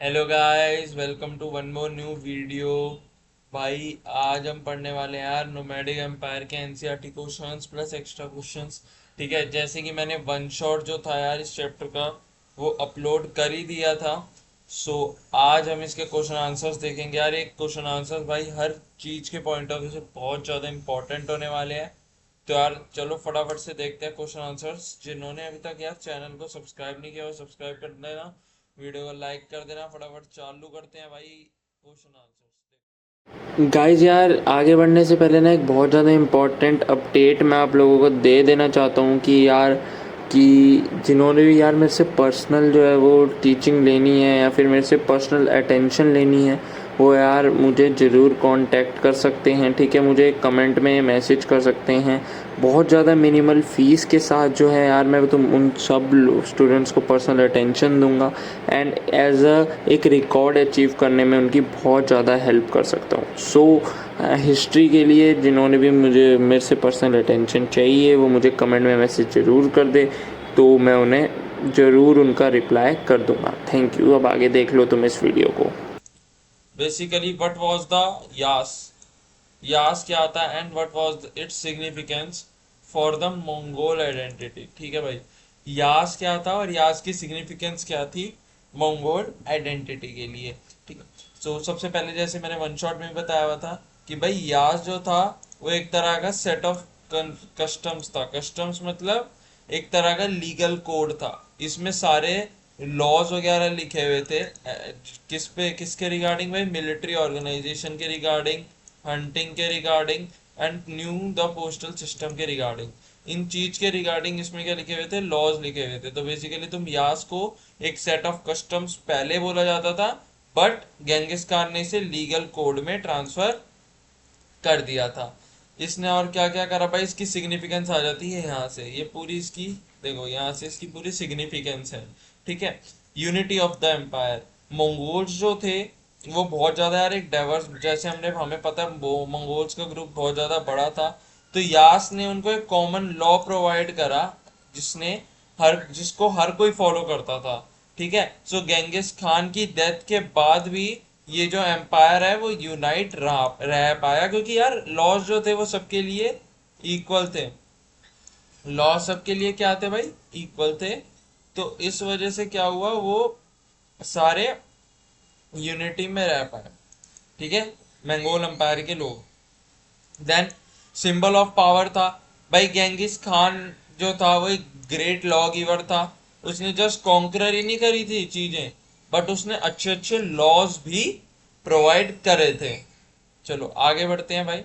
Hello guys, welcome to one more new video. भाई आज हम पढ़ने वाले हैं यार नोमैडिक एम्पायर के NCERT questions plus extra questions. ठीक है, जैसे कि मैंने वन शॉट जो था यार इस चैप्टर का वो अपलोड कर ही दिया था। सो आज हम इसके क्वेश्चन आंसर्स देखेंगे यार। एक क्वेश्चन आंसर्स भाई हर चीज के पॉइंट ऑफ व्यू से बहुत ज़्यादा इंपॉर्टेंट होने वाले हैं। तो यार चलो फटाफट से देखते हैं क्वेश्चन आंसर्स। जिन्होंने अभी तक यार चैनल को सब्सक्राइब नहीं किया वो सब्सक्राइब कर देना, वीडियो को लाइक कर देना। फटाफट चालू करते हैं भाई क्वेश्चन आंसर्स। गाइज यार आगे बढ़ने से पहले ना एक बहुत ज़्यादा इम्पॉर्टेंट अपडेट मैं आप लोगों को दे देना चाहता हूँ कि यार कि जिन्होंने भी यार मेरे से पर्सनल जो है वो टीचिंग लेनी है या फिर मेरे से पर्सनल अटेंशन लेनी है वो यार मुझे ज़रूर कांटेक्ट कर सकते हैं। ठीक है, मुझे कमेंट में मैसेज कर सकते हैं। बहुत ज़्यादा मिनिमल फ़ीस के साथ जो है यार मैं तुम उन सब स्टूडेंट्स को पर्सनल अटेंशन दूंगा एंड एज अ एक रिकॉर्ड अचीव करने में उनकी बहुत ज़्यादा हेल्प कर सकता हूँ। सो हिस्ट्री के लिए जिन्होंने भी मुझे मेरे से पर्सनल अटेंशन चाहिए वो मुझे कमेंट में मैसेज ज़रूर कर दे, तो मैं उन्हें ज़रूर उनका रिप्लाई कर दूंगा। Thank you. अब आगे देख लो तुम इस वीडियो को। बेसिकली व्हाट वाज द यास, यास क्या था and what was its significance for the Mongol identity. ठीक है भाई, यास क्या था और यास की सिग्निफिकेंस क्या थी मंगोल आइडेंटिटी के लिए। ठीक है, तो सबसे पहले जैसे मैंने वन शॉट में बताया हुआ था कि भाई यास जो था वो एक तरह का सेट ऑफ कस्टम्स था। कस्टम्स मतलब एक तरह का लीगल कोड था। इसमें सारे लॉज वगैरह लिखे हुए थे। किस पे किसके रिगार्डिंग भाई? मिलिट्री ऑर्गेनाइजेशन के रिगार्डिंग, हंटिंग के regarding and new the postal system के रिगार्डिंग। इन चीज के रिगार्डिंग इसमें क्या लिखे हुए थे? लॉज लिखे हुए थे। तो बेसिकली तुम यास को एक सेट ऑफ कस्टम्स पहले बोला जाता था, बट गेंगिस खान ने इसे लीगल कोड में ट्रांसफर कर दिया था। इसने और क्या क्या करा भाई? इसकी सिग्निफिकेंस आ जाती है यहाँ से, ये पूरी इसकी देखो, यहाँ से इसकी पूरी सिग्निफिकेंस है। ठीक है, unity of the empire. Mongols जो थे वो बहुत ज्यादा यार एक डाइवर्स, जैसे हमें पता है वो मंगोल्स का ग्रुप बहुत ज्यादा बड़ा था। तो यास ने उनको एक कॉमन लॉ प्रोवाइड करा जिसने जिसको हर कोई फॉलो करता था। ठीक है, सो गेंगिस खान की डेथ के बाद भी ये जो एम्पायर है वो यूनाइट रह पाया, क्योंकि यार लॉज जो थे वो सबके लिए इक्वल थे। लॉ सबके लिए क्या थे भाई? इक्वल थे। तो इस वजह से क्या हुआ, वो सारे यूनिटी में रह पाए। ठीक है, मंगोल एम्पायर के लोग। देन सिंबल ऑफ पावर था भाई, गेंगिस खान जो था वो एक ग्रेट लॉ गिवर था। उसने जस्ट कॉन्करर ही नहीं करी थी चीजें, बट उसने अच्छे अच्छे लॉज भी प्रोवाइड करे थे। चलो आगे बढ़ते हैं भाई।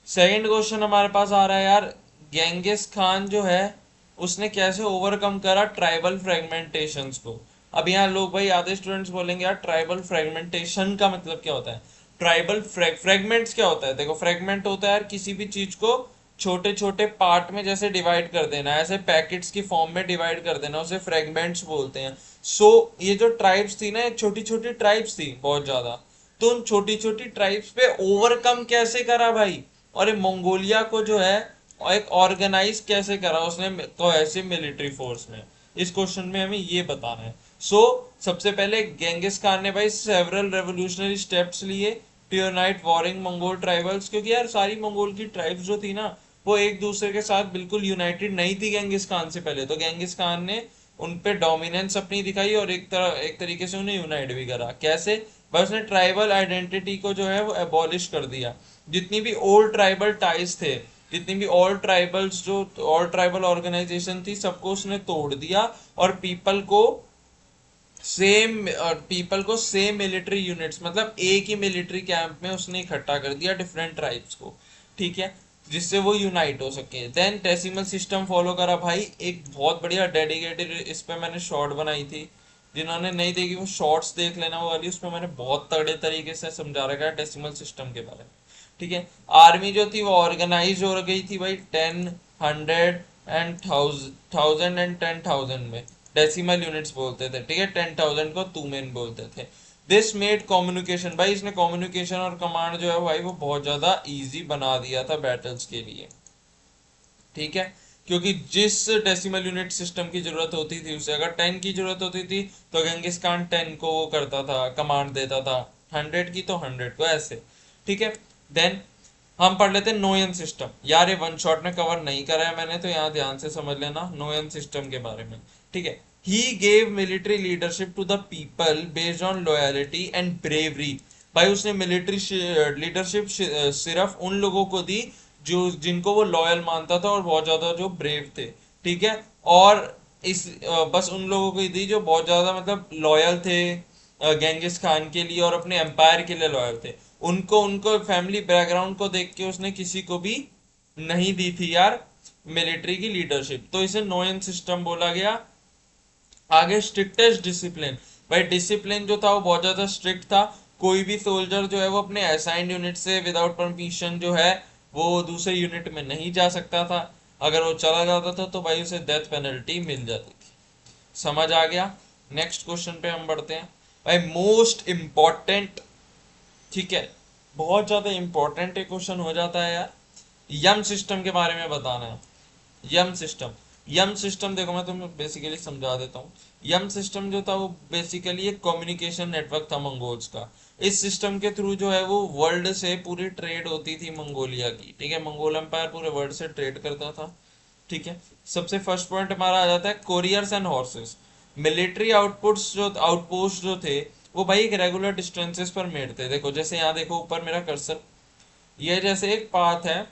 सेकंड क्वेश्चन हमारे पास आ रहा है यार, गेंगिस खान जो है उसने कैसे ओवरकम करा ट्राइबल फ्रेगमेंटेशंस को। अब यहाँ लोग भाई आधे स्टूडेंट्स बोलेंगे यार ट्राइबल फ्रेगमेंटेशन का मतलब क्या होता है? ट्राइबल फ्रेगमेंट्स क्या होता है? देखो, फ्रेगमेंट होता है यार किसी भी चीज को छोटे छोटे पार्ट में जैसे डिवाइड कर देना, ऐसे पैकेट्स की फॉर्म में डिवाइड कर देना, उसे फ्रेगमेंट्स बोलते हैं। सो ये जो ट्राइब्स थी ना, छोटी छोटी ट्राइब्स थी बहुत ज्यादा। तो उन छोटी छोटी ट्राइब्स पे ओवरकम कैसे करा भाई? और ये मंगोलिया को जो है एक ऑर्गेनाइज कैसे करा उसने कोहेसिव मिलिट्री फोर्स में? इस क्वेश्चन में हमें ये बताना है। सो सबसे पहले गेंगिस खान ने भाई सेवरल रेवोल्यूशनरी स्टेप्स लिए to unite warring Mongol tribals, क्योंकि यार सारी मंगोल की ट्राइब्स जो थी ना वो एक दूसरे के साथ बिल्कुल यूनाइटेड नहीं थी गेंगिस खान से पहले। तो गेंगिस खान ने उन पे डोमिनेंस अपनी दिखाई और एक तरीके से उन्हें यूनाइट भी करा। कैसे? बस उसने ट्राइबल आइडेंटिटी को जो है वो एबॉलिश कर दिया। जितनी भी ओल्ड ट्राइबल टाइज थे, जितनी भी ऑल ट्राइबल ऑर्गेनाइजेशन थी, सबको उसने तोड़ दिया और पीपल को सेम मिलिट्री यूनिट्स, मतलब एक ही मिलिट्री कैंप में उसने इकट्ठा कर दिया डिफरेंट ट्राइब्स को। ठीक है, जिससे वो यूनाइट हो सके। देन डेसिमल सिस्टम फॉलो करा भाई। एक बहुत बढ़िया डेडिकेटेड इस पे मैंने शॉर्ट बनाई थी, जिन्होंने नहीं देखी वो शॉर्ट्स देख लेना वो वाली। उसमें मैंने बहुत तगड़े तरीके से समझा रखा है डेसिमल सिस्टम के बारे में। ठीक है, आर्मी जो थी वो ऑर्गेनाइज हो गई थी भाई 10, 100 एंड 1000 में। डेसिमल यूनिट्स बोलते थे। ठीक है, 10,000 को तुमेन बोलते थे। दिस मेड कम्युनिकेशन, भाई इसने कम्युनिकेशन और कमांड जो है भाई वो बहुत ज्यादा इजी बना दिया था बैटल्स के लिए। ठीक है, क्योंकि जिस डेसिमल यूनिट सिस्टम की जरूरत होती थी उसे अगर 10 की जरूरत होती थी तो गंगिस खान 10 को वो करता था, कमांड देता था, 100 की तो 100 को, ऐसे। ठीक है। देन हम पढ़ लेते हैं नोयन सिस्टम। यार ये वन शॉट में कवर नहीं करा है मैंने, तो यहाँ ध्यान से समझ लेना नोयन सिस्टम के बारे में। ठीक है। He gave military leadership to the people based on loyalty and bravery. भाई उसने मिलिट्री लीडरशिप सिर्फ उन लोगों को दी जो जिनको वो लॉयल मानता था और बहुत ज्यादा जो ब्रेव थे। ठीक है। और इस बस उन लोगों को ही दी जो बहुत ज्यादा मतलब लॉयल थे गेंगिस खान के लिए और अपने एम्पायर के लिए लॉयल थे। उनको उनको फैमिली बैकग्राउंड को देख के उसने किसी को भी नहीं दी थी यार मिलिट्री की लीडरशिप, तो इसे नोयन सिस्टम बोला गया। आगे स्ट्रिक्टेस्ट डिसिप्लिन। भाई डिसिप्लिन जो था वो बहुत ज्यादा स्ट्रिक्ट था। कोई भी सोल्जर जो है वो अपने असाइंड यूनिट से विदाउट परमिशन जो है वो दूसरे यूनिट में नहीं जा सकता था। अगर वो चला जाता था तो भाई उसे डेथ पेनल्टी मिल जाती थी। समझ आ गया। नेक्स्ट क्वेश्चन पे हम बढ़ते हैं। भाई मोस्ट इम्पॉर्टेंट, ठीक है, बहुत ज्यादा इंपॉर्टेंट एक क्वेश्चन हो जाता है यार, यम सिस्टम के बारे में बताना है। यम सिस्टम। यम सिस्टम देखो मैं तुम्हें बेसिकली समझा देता हूँ। यम सिस्टम जो था वो बेसिकली एक कम्युनिकेशन नेटवर्क था मंगोल्स का। इस सिस्टम के थ्रू जो है वो वर्ल्ड से पूरी ट्रेड होती थी मंगोलिया की। ठीक है। मंगोल एम्पायर पूरे वर्ल्ड से ट्रेड करता था। ठीक है। सबसे फर्स्ट पॉइंट हमारा आ जाता है couriers and horses. Military outpost जो थे वो भाई एक रेगुलर डिस्टेंसेस पर मेड थे। देखो जैसे यहाँ देखो ऊपर मेरा कर्सर, ये जैसे एक पाथ है,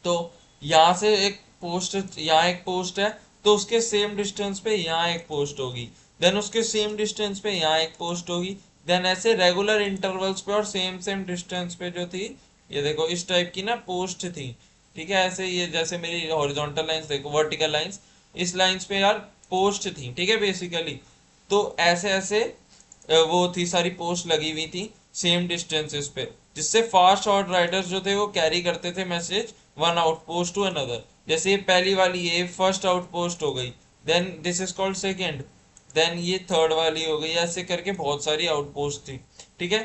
तो यहाँ से एक पोस्ट, यहाँ एक पोस्ट है, तो उसके सेम डिस्टेंस पे यहाँ एक पोस्ट होगी, देन उसके सेम डिस्टेंस पे यहाँ एक पोस्ट होगी, देन ऐसे रेगुलर इंटरवल्स पे और सेम सेम डिस्टेंस पे जो थी, ये देखो इस टाइप की ना पोस्ट थी। ठीक है। ऐसे ये जैसे मेरी हॉरिजॉन्टल लाइंस देखो, वर्टिकल लाइंस, इस लाइंस पे यार पोस्ट थी। ठीक है। बेसिकली तो ऐसे ऐसे वो थी, सारी पोस्ट लगी हुई थी सेम डिस्टेंसेस पे, जिससे फास्ट हॉर्स राइडर्स जो थे वो कैरी करते थे message one outpost to another. जैसे ये पहली वाली ये फर्स्ट आउटपोस्ट हो गई, then this is called second, then ये थर्ड वाली हो गई, ऐसे करके बहुत सारी आउटपोस्ट थी। ठीक है।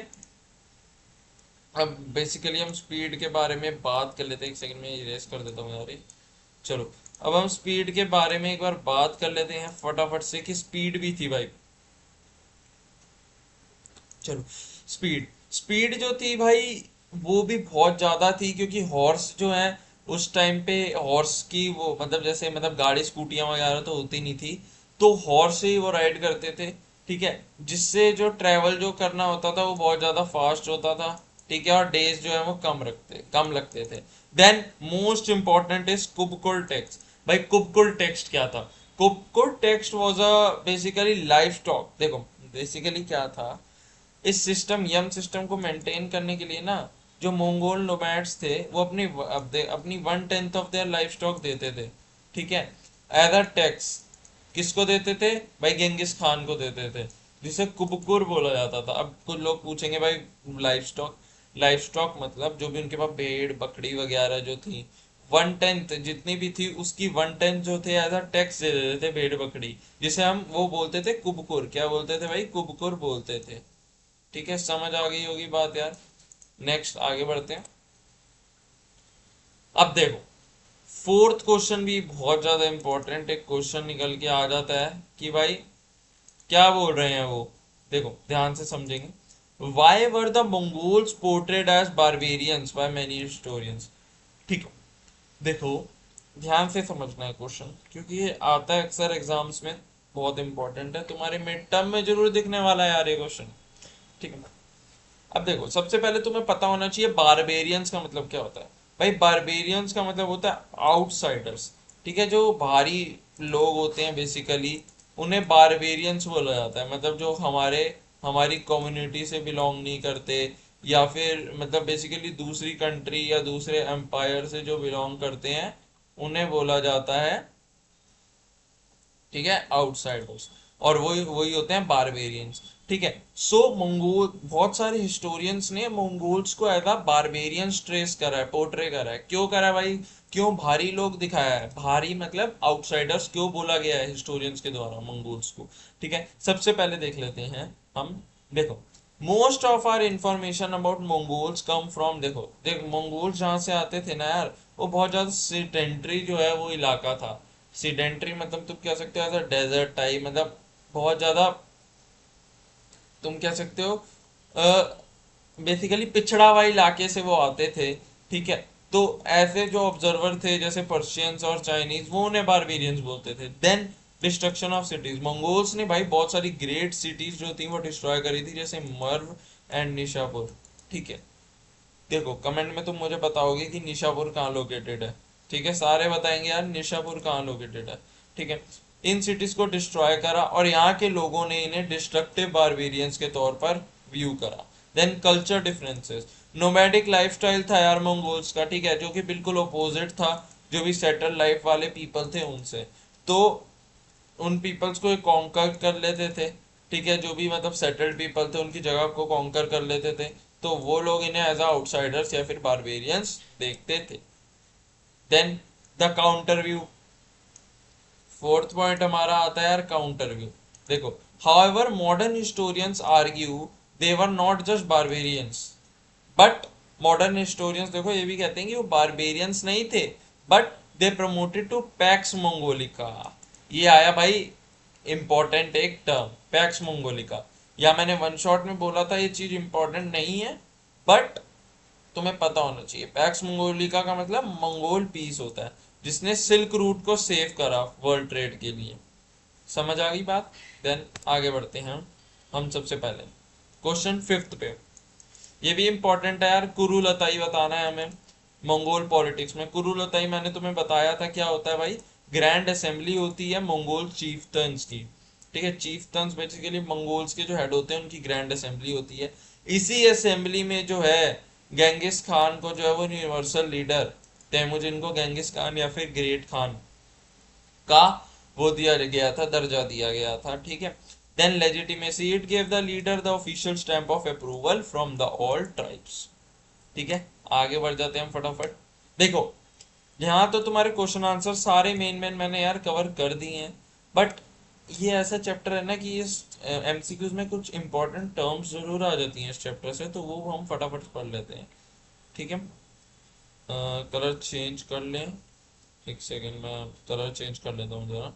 अब बेसिकली हम स्पीड के बारे में बात कर लेते हैं। एक सेकंड में इरेज कर देता हूँ यार ये। चलो अब हम स्पीड के बारे में एक बार बात कर लेते हैं फटाफट से कि स्पीड भी थी भाई। चलो स्पीड, स्पीड जो थी भाई वो भी बहुत ज्यादा थी, क्योंकि हॉर्स जो है उस टाइम पे हॉर्स की वो मतलब जैसे मतलब गाड़ी स्कूटियां वगैरह तो होती नहीं थी, तो हॉर्स से ही वो राइड करते थे। ठीक है। जिससे जो ट्रेवल जो करना होता था वो बहुत ज्यादा फास्ट होता था। ठीक है। और डेज जो है वो कम लगते थे। देन मोस्ट इंपॉर्टेंट इज कुबकुल टेक्स्ट। भाई कुबकुल टेक्स्ट क्या था? कुबकुल tax was a basically livestock. देखो बेसिकली क्या था, इस सिस्टम यम सिस्टम को मेंटेन करने के लिए ना जो मंगोल नोमैड्स थे वो अपनी 1/10 ऑफ देयर लाइफ स्टॉक देते थे। ठीक है। As a tax. किसको देते थे? भाई गेंगिस खान को देते थे, जिसे कुबकुर बोला जाता था। अब कुछ लोग पूछेंगे भाई लाइफ स्टॉक, लाइफ स्टॉक मतलब जो भी उनके पास भेड़ बकरी वगैरह जो थी, 1/10 जितनी भी थी उसकी 1/10 जो थे एज अ टैक्स दे देते थे भेड़ बकरी, जिसे हम वो बोलते थे कुबकुर। क्या बोलते थे भाई? कुबकुर बोलते थे। ठीक है। समझ आ गई होगी बात यार। नेक्स्ट आगे बढ़ते हैं। अब देखो फोर्थ क्वेश्चन भी बहुत ज्यादा इंपॉर्टेंट एक क्वेश्चन निकल के आ जाता है कि भाई क्या बोल रहे हैं वो। देखो ध्यान से समझेंगे। Why were the Mongols portrayed as barbarians by many historians? ठीक है। देखो ध्यान से समझना है क्वेश्चन, क्योंकि ये आता है अक्सर एग्जाम्स में, बहुत इंपॉर्टेंट है, तुम्हारे मिड टर्म में जरूर दिखने वाला है यार ये क्वेश्चन। ठीक है। अब देखो सबसे पहले तुम्हें पता होना चाहिए बारबेरियंस का मतलब क्या होता है। भाई बारबेरियंस का मतलब होता है आउटसाइडर्स। ठीक है। जो बाहरी लोग होते हैं बेसिकली उन्हें बारबेरियंस बोला जाता है, मतलब जो हमारी कम्युनिटी से बिलोंग नहीं करते, या फिर मतलब बेसिकली दूसरी कंट्री या दूसरे एम्पायर से जो बिलोंग करते हैं उन्हें बोला जाता है, ठीक है, आउटसाइडर्स। और वही वही होते हैं बारबेरियंस। ठीक है। सो मंगोल, बहुत सारे हिस्टोरियंस ने मंगोल्स को एज अ बारबेरियंस ट्रेस करा है, पोर्ट्रे करा है। क्यों करा है भाई? क्यों भारी लोग दिखाया है? भारी मतलब आउटसाइडर्स क्यों बोला गया है हिस्टोरियंस के द्वारा मंगोल्स को? ठीक है। सबसे पहले देख लेते हैं हम। देखो most of our information about Mongols come from, देखो देख मंगोल्स जहाँ से आते थे ना यार, वो बहुत ज्यादा सीडेंट्री जो है वो इलाका था। सीडेंट्री मतलब तुम कह सकते हो ऐसा डेजर्ट टाइप, मतलब बहुत ज्यादा तुम कह सकते हो बेसिकली पिछड़ा हुआ इलाके से वो आते थे। ठीक है, तो ऐसे जो ऑब्जर्वर थे जैसे पर्शियंस और चाइनीज, वो उन्हें बारबेरियंस बोलते थे। Then destruction of cities, Mongols ने भाई बहुत सारी ग्रेट सिटीज जो थी वो डिस्ट्रॉय करी थी, जैसे मर्व एंड निशापुर। ठीक है, देखो कमेंट में तुम मुझे बताओगे कि निशापुर कहाँ लोकेटेड है। ठीक है, सारे बताएंगे यार निशापुर कहाँ लोकेटेड है। ठीक है, इन सिटीज को डिस्ट्रॉय करा और यहाँ के लोगों ने इन्हें डिस्ट्रक्टिव बारबेरियंस के तौर पर व्यू करा। Then culture differences, nomadic lifestyle था यार मंगोल्स का। ठीक है, जो कि बिल्कुल अपोजिट था जो भी सेटल लाइफ वाले पीपल थे उनसे। तो उन पीपल्स को कॉन्कर कर लेते थे। ठीक है, जो भी मतलब सेटल्ड पीपल थे उनकी जगह को कॉन्कर कर लेते थे, तो वो लोग इन्हें एज आउटसाइडर्स या फिर बारबेरियंस देखते थे। Then the counter view, fourth point हमारा आता है यार काउंटर व्यू। देखो, however modern historians argue they were not just barbarians, but modern historians देखो ये भी कहते हैं कि वो बारबेरियंस नहीं थे, but they promoted to Pax Mongolica. ये आया भाई इंपॉर्टेंट एक टर्म, पैक्स मंगोलिका। या मैंने वन शॉट में बोला था ये चीज इंपॉर्टेंट नहीं है, बट तुम्हें पता होना चाहिए। पैक्स मंगोलिका का मतलब मंगोल पीस होता है, जिसने सिल्क रूट को सेव करा वर्ल्ड ट्रेड के लिए। समझ आ गई बात। देन आगे बढ़ते हैं हम सबसे पहले क्वेश्चन फिफ्थ पे। ये भी इंपॉर्टेंट है यार, कुरुलताई बताना है हमें मंगोल पॉलिटिक्स में। कुरुलताई मैंने तुम्हें बताया था क्या होता है भाई, ग्रैंड असेंबली होती है मंगोल चीफटन्स की। ठीक है, चीफटन्स बेसिकली मंगोल्स के जो हेड होते हैं उनकी ग्रैंड असेंबली होती है। इसी असेंबली में जो है गेंगिस खान को जो है वो यूनिवर्सल लीडर, तैमुजिन को गेंगिस खान या फिर ग्रेट खान का वो दिया गया था, दर्जा दिया गया था। ठीक है, then legitimacy, it gave the leader the official stamp of approval from the all tribes. ठीक है, आगे बढ़ जाते हैं हम फटाफट। देखो, यहाँ तो तुम्हारे क्वेश्चन आंसर सारे मेन मेन मैंने यार कवर कर दिए हैं, बट ये ऐसा चैप्टर है ना कि इस एमसीक्यूज में कुछ इंपॉर्टेंट टर्म्स जरूर आ जाती हैं इस चैप्टर से, तो वो हम फटाफट पढ़ लेते हैं। ठीक है, कलर चेंज कर लें, एक सेकेंड में कलर चेंज कर लेता हूँ जरा,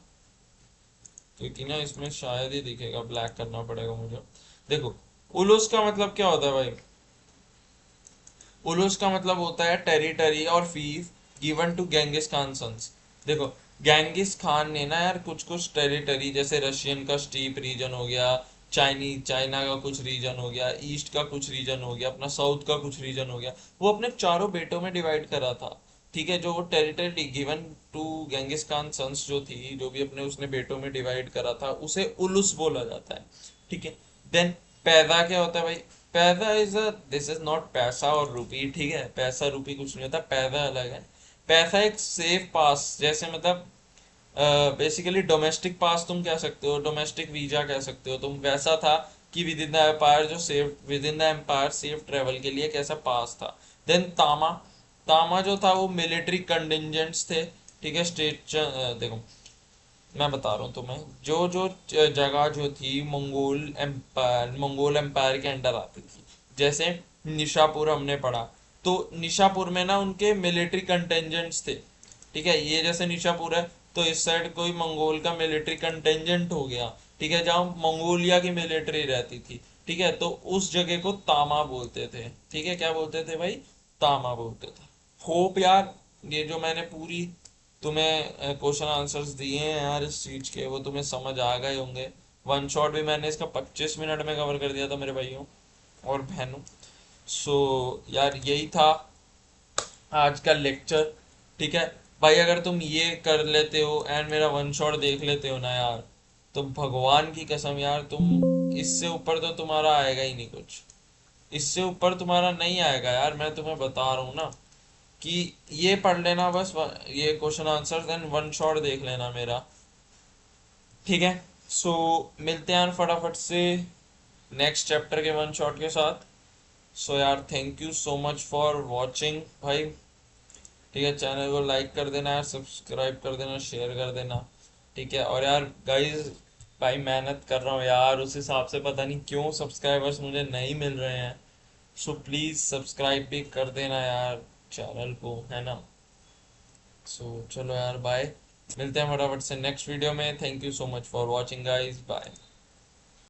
क्योंकि ना इसमें शायद ही दिखेगा, ब्लैक करना पड़ेगा मुझे। देखो, उलूस का मतलब क्या होता है भाई, उलूस का मतलब होता है टेरिटरी और fief given to Genghis Khan sons. देखो, गेंगिस खान ने ना यार कुछ कुछ टेरिटरी, जैसे रशियन का स्टीप रीजन हो गया, चाइना का कुछ रीजन हो गया, ईस्ट का कुछ रीजन हो गया, अपना साउथ का कुछ रीजन हो गया, वो अपने चारों बेटों में डिवाइड करा था। ठीक है, जो वो territory given to Genghis Khan sons जो थी, जो भी अपने उसने बेटों में डिवाइड करा था, उसे उलुस बोला जाता है। ठीक है, देन पैदा क्या होता है भाई, पैदा is a, this is not पैसा और रुपी। ठीक है, पैसा रुपी कुछ नहीं होता, पैदा अलग है। पैसा एक सेफ पास, जैसे मतलब बेसिकली डोमेस्टिक पास तुम कह सकते हो, डोमेस्टिक वीजा कह सकते हो तुम, वैसा था कि विद इन द एम्पायर, जो safe within the empire safe travel के लिए कैसा पास था। देन तामा, तामा जो था वो मिलिट्री कंटिजेंट्स थे। ठीक है, स्टेट देखो मैं बता रहा हूँ तुम्हें, जो जो जगह जो थी मंगोल एम्पायर के अंडर आती थी, जैसे निशापुर हमने पढ़ा, तो निशापुर में ना उनके मिलिट्री कंटेंजेंट्स थे। ठीक है, ये जैसे निशापुर है तो इस साइड कोई मंगोल का मिलिट्री कंटेंजेंट हो गया। ठीक है, जहाँ मंगोलिया की मिलिट्री रहती थी। ठीक है, तो उस जगह को तामा बोलते थे। ठीक है, क्या बोलते थे भाई, तामा बोलते थे। होप यार ये जो मैंने पूरी तुम्हें क्वेश्चन आंसर्स दिए हैं यार इस चीज के, वो तुम्हें समझ आ गए होंगे। वन शॉट भी मैंने इसका 25 मिनट में कवर कर दिया था मेरे भाइयों और बहनों। सो यार यही था आज का लेक्चर। ठीक है भाई, अगर तुम ये कर लेते हो एंड मेरा वन शॉट देख लेते हो ना यार, तो भगवान की कसम यार, तुम इससे ऊपर तो तुम्हारा आएगा ही नहीं कुछ, इससे ऊपर तुम्हारा नहीं आएगा यार, मैं तुम्हें बता रहा हूँ ना कि ये पढ़ लेना बस, ये question answer then one shot देख लेना मेरा। ठीक है, सो मिलते हैं फटाफट से नेक्स्ट चैप्टर के वन शॉट के साथ। सो यार thank you so much for watching भाई। ठीक है, चैनल को लाइक कर देना यार, सब्सक्राइब कर देना, शेयर कर देना। ठीक है, और यार गाइज भाई मेहनत कर रहा हूँ यार, उस हिसाब से पता नहीं क्यों सब्सक्राइबर्स मुझे नहीं मिल रहे हैं। सो प्लीज़ सब्सक्राइब भी कर देना यार चैनल को, है ना। सो चलो यार बाय, मिलते हैं फटाफट से नेक्स्ट वीडियो में। Thank you so much for watching guys, bye.